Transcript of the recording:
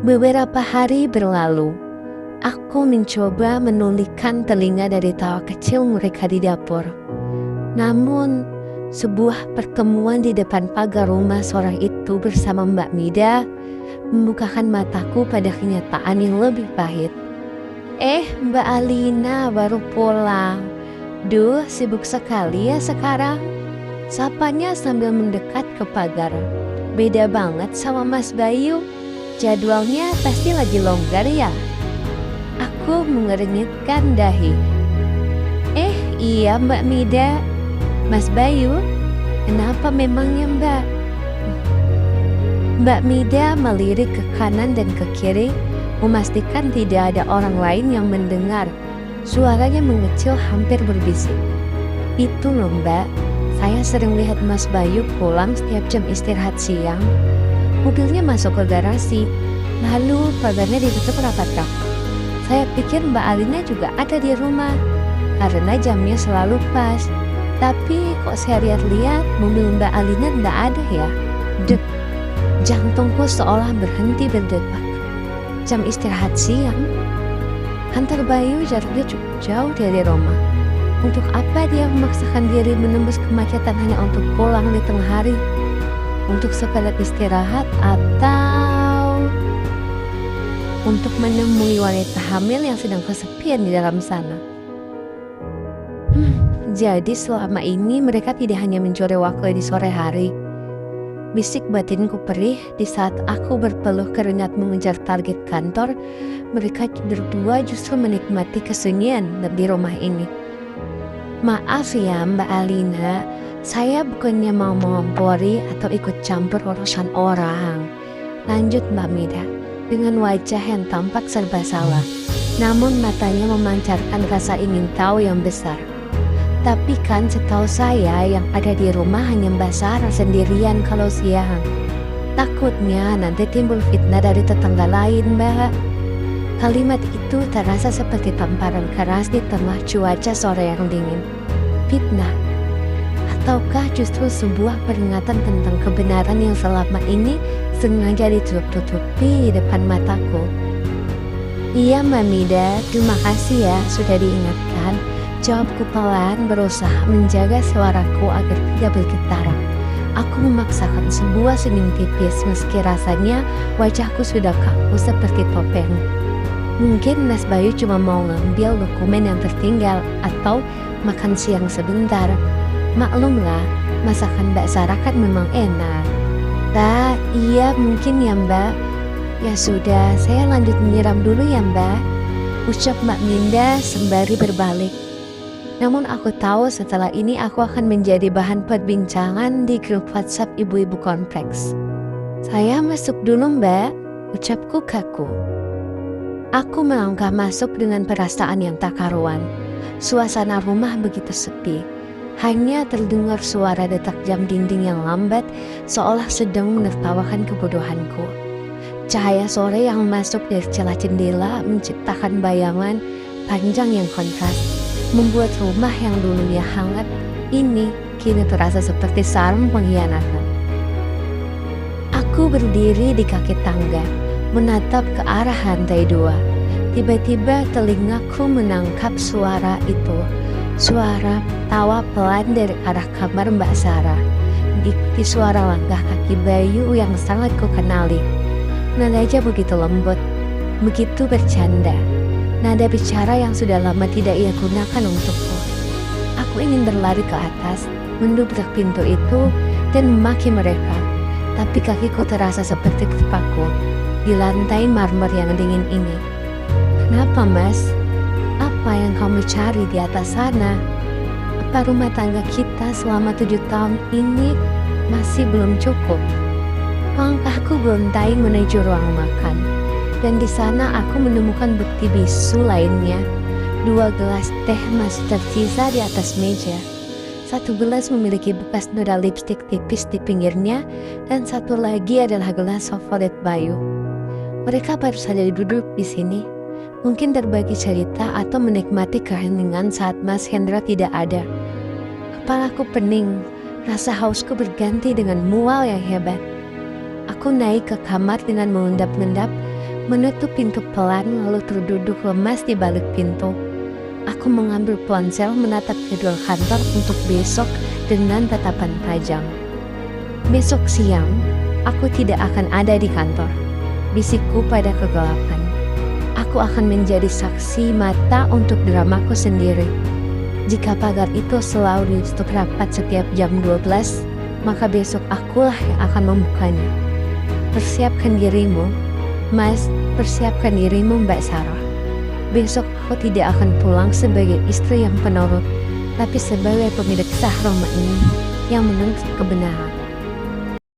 Beberapa hari berlalu, aku mencoba menundukkan telinga dari tawa kecil mereka di dapur. Namun, sebuah pertemuan di depan pagar rumah seorang itu bersama Mbak Mida membukakan mataku pada kenyataan yang lebih pahit. Mbak Alina baru pulang. Duh, sibuk sekali ya sekarang. Sapanya sambil mendekat ke pagar. Beda banget sama Mas Bayu. Jadwalnya pasti lagi longgar ya? Aku mengernyitkan dahi. Iya Mbak Mida. Mas Bayu, kenapa memangnya Mbak? Mbak Mida melirik ke kanan dan ke kiri, memastikan tidak ada orang lain yang mendengar. Suaranya mengecil hampir berbisik. Itu loh Mbak, saya sering lihat Mas Bayu pulang setiap jam istirahat siang. Mobilnya masuk ke garasi, lalu pagarnya ditutup rapat-rapat. Saya pikir Mbak Alina juga ada di rumah, karena jamnya selalu pas. Tapi kok saya lihat-lihat mobil Mbak Alina tidak ada ya. Dek, jantungku seolah berhenti berdetak. Jam istirahat siang? Kantor Bayu jaraknya cukup jauh dari rumah. Untuk apa dia memaksakan diri menembus kemacetan hanya untuk pulang di tengah hari? Untuk sekedar istirahat atau untuk menemui wanita hamil yang sedang kesepian di dalam sana. Jadi selama ini mereka tidak hanya mencuri waktu di sore hari. Bisik batinku perih di saat aku berpeluh keringat mengejar target kantor. Mereka berdua justru menikmati kesunyian di rumah ini. Maaf ya Mbak Alina, saya bukannya mau mengompori atau ikut campur urusan orang. Lanjut Mbak Mida, dengan wajah yang tampak serba salah. Namun matanya memancarkan rasa ingin tahu yang besar. Tapi kan setahu saya yang ada di rumah hanya Mbak Sarah sendirian kalau siang. Takutnya nanti timbul fitnah dari tetangga lain Mbak. Kalimat itu terasa seperti tamparan keras di tengah cuaca sore yang dingin. Fitnah? Ataukah justru sebuah peringatan tentang kebenaran yang selama ini sengaja ditutup-tutupi di depan mataku? Iya Mbak Mida, terima kasih ya sudah diingatkan. Jawabku pelan, berusaha menjaga suaraku agar tidak bergetar. Aku memaksakan sebuah senyum tipis meski rasanya wajahku sudah kaku seperti topeng. Mungkin Mas Bayu cuma mau ngambil dokumen yang tertinggal atau makan siang sebentar. Maklumlah, masakan Mbak Sarah kan memang enak. Iya mungkin ya Mbak. Ya sudah, saya lanjut menyiram dulu ya Mbak, ucap Mbak Minda sembari berbalik. Namun aku tahu setelah ini aku akan menjadi bahan perbincangan di grup WhatsApp ibu-ibu kompleks. Saya masuk dulu Mbak, ucapku kaku. Aku melangkah masuk dengan perasaan yang tak karuan. Suasana rumah begitu sepi. Hanya terdengar suara detak jam dinding yang lambat, seolah sedang menertawakan kebodohanku. Cahaya sore yang masuk dari celah jendela menciptakan bayangan panjang yang kontras, membuat rumah yang dulunya hangat ini kini terasa seperti sarang pengkhianatan. Aku berdiri di kaki tangga, menatap ke arah lantai 2. Tiba-tiba telingaku menangkap suara itu. Suara tawa pelan dari arah kamar Mbak Sarah, diikuti suara langkah kaki Bayu yang sangat kukenali. Nadanya begitu lembut, begitu bercanda. Nada bicara yang sudah lama tidak ia gunakan untukku. Aku ingin berlari ke atas, mendobrak pintu itu dan memaki mereka. Tapi kakiku terasa seperti terpaku di lantai marmer yang dingin ini. Kenapa Mas? Apa yang kamu cari di atas sana? Apa rumah tangga kita selama 7 tahun ini masih belum cukup? Langkahku gontai menuju ruang makan. Dan di sana aku menemukan bukti bisu lainnya. 2 gelas teh masih tersisa di atas meja. 1 gelas memiliki bekas noda lipstik tipis di pinggirnya, dan 1 lagi adalah gelas favorit Bayu. Mereka baru saja duduk di sini, mungkin berbagi cerita atau menikmati keheningan saat Mas Hendra tidak ada. Kepalaku pening, rasa hausku berganti dengan mual yang hebat. Aku naik ke kamar dengan mengendap-endap, Menutup pintu pelan lalu terduduk lemas di balik pintu. Aku mengambil ponsel menatap jadwal kantor untuk besok dengan tatapan tajam. Besok siang, aku tidak akan ada di kantor. Bisikku pada kegelapan. Aku akan menjadi saksi mata untuk dramaku sendiri. Jika pagar itu selalu ditutup rapat setiap jam 12, maka besok akulah yang akan membukanya. Persiapkan dirimu, Mas, persiapkan dirimu Mbak Sarah. Besok aku tidak akan pulang sebagai istri yang penurut, tapi sebagai pemilik sah rumah ini yang menuntut kebenaran.